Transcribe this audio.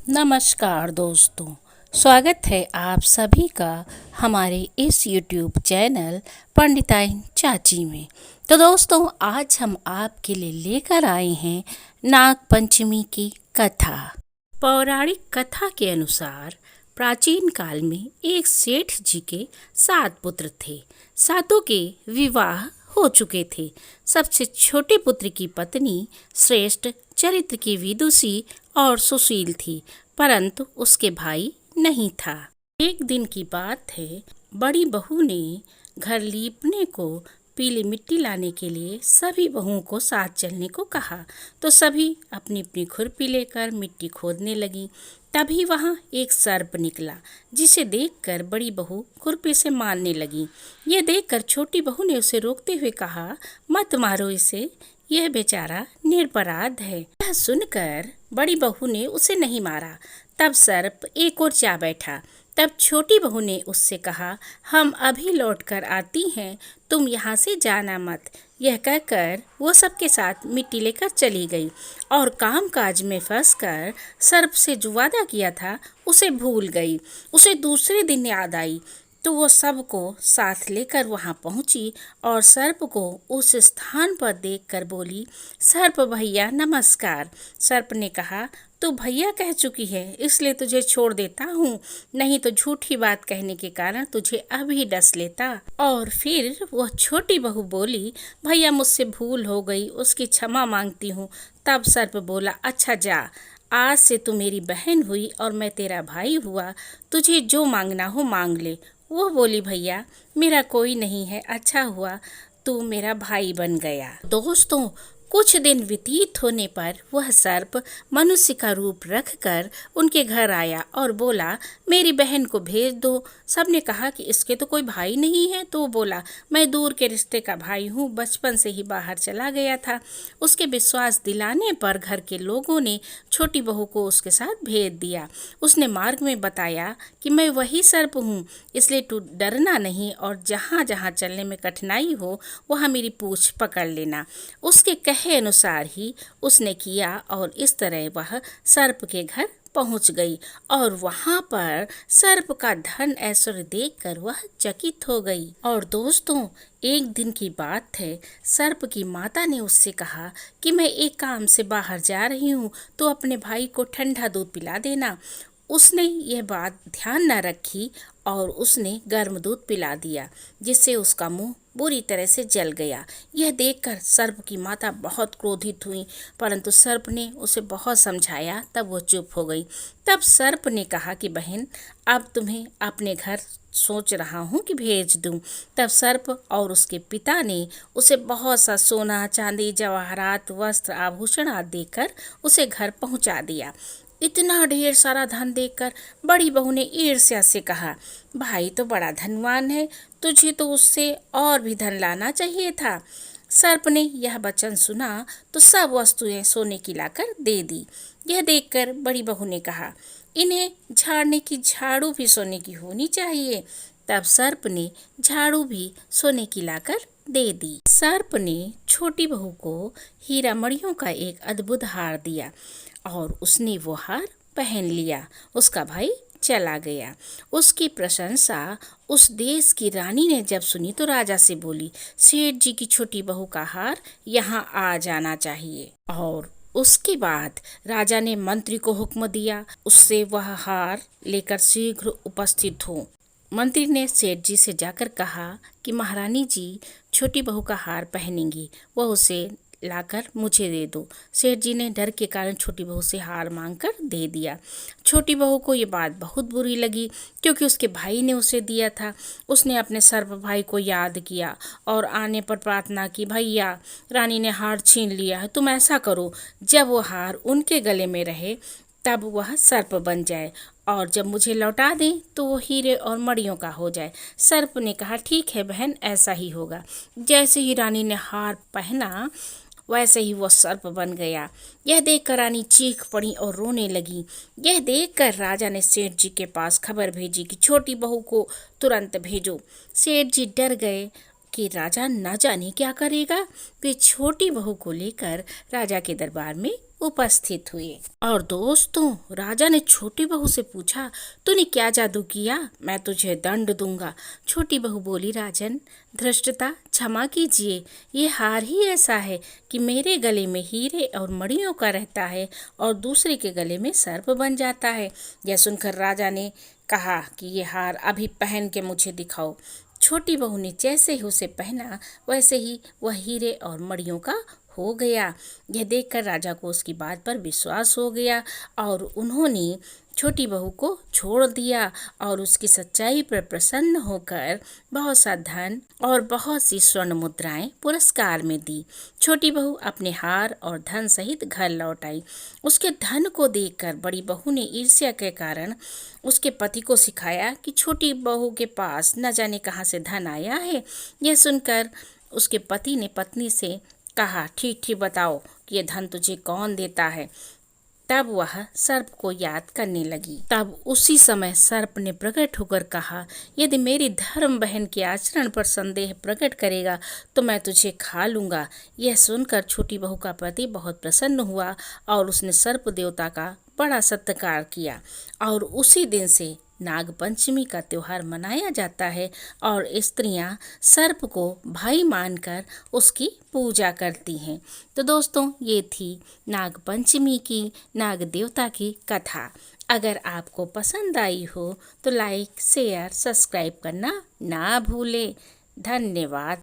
नमस्कार दोस्तों। स्वागत है आप सभी का हमारे इस YouTube चैनल पंडिताइन चाची में। तो दोस्तों, आज हम आपके लिए लेकर आए हैं नाग पंचमी की कथा। पौराणिक कथा के अनुसार प्राचीन काल में एक सेठ जी के 7 पुत्र थे। सातों के विवाह हो चुके थे। सबसे छोटे पुत्र की पत्नी श्रेष्ठ चरित्र की विदुषी और सुशील थी, परंतु उसके भाई नहीं था। एक दिन की बात है, बड़ी बहू ने घर लीपने को पीली मिट्टी लाने के लिए सभी बहुओं को साथ चलने को कहा। तो सभी अपनी अपनी खुरपी लेकर मिट्टी खोदने लगी। तभी वहां एक सर्प निकला, जिसे देखकर बड़ी बहू खुरपी से मारने लगी। ये देखकर छोटी बहू ने उसे रोकते हुए कहा, मत मारो इसे, यह बेचारा निरपराध है। यह सुनकर बड़ी बहू ने उसे नहीं मारा। तब सर्प एक और जा बैठा। तब छोटी बहू ने उससे कहा, हम अभी लौट कर आती हैं, तुम यहाँ से जाना मत। यह कहकर वो सबके साथ मिट्टी लेकर चली गई और काम काज में फंसकर सर्प से जो वादा किया था उसे भूल गई। उसे दूसरे दिन याद आई तो वो सबको साथ लेकर वहां पहुंची और सर्प को उस स्थान पर देखकर बोली, सर्प भैया नमस्कार। सर्प ने कहा, तू भैया कह चुकी है इसलिए तुझे छोड़ देता हूँ, नहीं तो झूठी बात कहने के कारण तुझे अभी डस लेता। और फिर वह छोटी बहू बोली, भैया मुझसे भूल हो गई, उसकी क्षमा मांगती हूँ। तब सर्प बोला, अच्छा जा, आज से तू मेरी बहन हुई और मैं तेरा भाई हुआ, तुझे जो मांगना हो मांग ले। वो बोली, भैया मेरा कोई नहीं है, अच्छा हुआ तू मेरा भाई बन गया। दोस्तों, कुछ दिन व्यतीत होने पर वह सर्प मनुष्य का रूप रखकर उनके घर आया और बोला, मेरी बहन को भेज दो। सबने कहा कि इसके तो कोई भाई नहीं है। तो वो बोला, मैं दूर के रिश्ते का भाई हूँ, बचपन से ही बाहर चला गया था। उसके विश्वास दिलाने पर घर के लोगों ने छोटी बहू को उसके साथ भेज दिया। उसने मार्ग में बताया कि मैं वही सर्प हूँ, इसलिए तू डरना नहीं और जहाँ जहाँ चलने में कठिनाई हो वहाँ मेरी पूँछ पकड़ लेना। उसके कहे अनुसार ही उसने किया और इस तरह वह सर्प के घर पहुंच गई और वहां पर सर्प का धन ऐश्वर्य देखकर वह चकित हो गई। और दोस्तों, एक दिन की बात है, सर्प की माता ने उससे कहा कि मैं एक काम से बाहर जा रही हूँ, तो अपने भाई को ठंडा दूध पिला देना। उसने यह बात ध्यान न रखी और उसने गर्म दूध पिला दिया, जिससे उसका मुंह बुरी तरह से जल गया। यह देखकर सर्प की माता बहुत क्रोधित हुई, परंतु सर्प ने उसे बहुत समझाया, तब वो चुप हो गई। तब सर्प ने कहा कि बहन, अब तुम्हें अपने घर सोच रहा हूँ कि भेज दूँ। तब सर्प और उसके पिता ने उसे बहुत सा सोना चांदी जवाहरात वस्त्र आभूषण आदि देकर उसे घर पहुँचा दिया। इतना ढेर सारा धन देखकर बड़ी बहू ने ईर्ष्या से कहा, भाई तो बड़ा धनवान है, तुझे तो उससे और भी धन लाना चाहिए था। सर्प ने यह वचन सुना तो सब वस्तुएं सोने की लाकर दे दी। यह देखकर बड़ी बहू ने कहा, इन्हें झाड़ने की झाड़ू भी सोने की होनी चाहिए। तब सर्प ने झाड़ू भी सोने की लाकर दे दी। सर्प ने छोटी बहू को हीरा मणियों का एक अद्भुत हार दिया और उसने वो हार पहन लिया। उसका भाई चला गया। उसकी प्रशंसा उस देश की रानी ने जब सुनी तो राजा से बोली, सेठ जी की छोटी बहू का हार यहाँ आ जाना चाहिए। और उसके बाद राजा ने मंत्री को हुक्म दिया, उससे वह हार लेकर शीघ्र उपस्थित हो। मंत्री ने सेठ जी से जाकर कहा कि महारानी जी छोटी बहू का हार पहनेंगी, वह उसे लाकर मुझे दे दो। सेठ जी ने डर के कारण छोटी बहू से हार मांगकर दे दिया। छोटी बहू को ये बात बहुत बुरी लगी, क्योंकि उसके भाई ने उसे दिया था। उसने अपने सर्प भाई को याद किया और आने पर प्रार्थना की, भैया रानी ने हार छीन लिया है, तुम ऐसा करो, जब वो हार उनके गले में रहे तब वह सर्प बन जाए और जब मुझे लौटा दें तो वो हीरे और मणियों का हो जाए। सर्प ने कहा, ठीक है बहन, ऐसा ही होगा। जैसे ही रानी ने हार पहना वैसे ही वो सर्प बन गया। यह देखकर रानी चीख पड़ी और रोने लगी। यह देखकर राजा ने सेठ जी के पास खबर भेजी कि छोटी बहू को तुरंत भेजो। सेठ जी डर गए कि राजा न जाने क्या करेगा। वे छोटी बहू को लेकर राजा के दरबार में उपस्थित हुए। और दोस्तों, राजा ने छोटी बहू से पूछा, तूने क्या जादू किया? मैं तुझे दंड दूंगा। छोटी बहू बोली, राजन, धृष्टता क्षमा कीजिए, ये हार ही ऐसा है कि मेरे गले में हीरे और मणियों का रहता है और दूसरे के गले में सर्प बन जाता है। यह सुनकर राजा ने कहा कि ये हार अभी पहन के मुझे दिखाओ। छोटी बहू ने जैसे ही उसे पहना वैसे ही वह हीरे और मणियों का हो गया। यह देखकर राजा को उसकी बात पर विश्वास हो गया और उन्होंने छोटी बहू को छोड़ दिया और उसकी सच्चाई पर प्रसन्न होकर बहुत सा धन और बहुत सी स्वर्ण मुद्राएं पुरस्कार में दी। छोटी बहू अपने हार और धन सहित घर लौट आई। उसके धन को देखकर बड़ी बहू ने ईर्ष्या के कारण उसके पति को सिखाया कि छोटी बहू के पास न जाने कहाँ से धन आया है। यह सुनकर उसके पति ने पत्नी से कहा, ठीक ठीक बताओ कि ये धन तुझे कौन देता है। तब वह सर्प को याद करने लगी। तब उसी समय सर्प ने प्रकट होकर कहा, यदि मेरी धर्म बहन के आचरण पर संदेह प्रकट करेगा तो मैं तुझे खा लूंगा। यह सुनकर छोटी बहू का पति बहुत प्रसन्न हुआ और उसने सर्प देवता का बड़ा सत्कार किया और उसी दिन से नाग पंचमी का त्योहार मनाया जाता है और स्त्रियां सर्प को भाई मानकर उसकी पूजा करती हैं। तो दोस्तों, ये थी नाग पंचमी की, नाग देवता की कथा। अगर आपको पसंद आई हो तो लाइक, शेयर, सब्सक्राइब करना ना भूलें। धन्यवाद।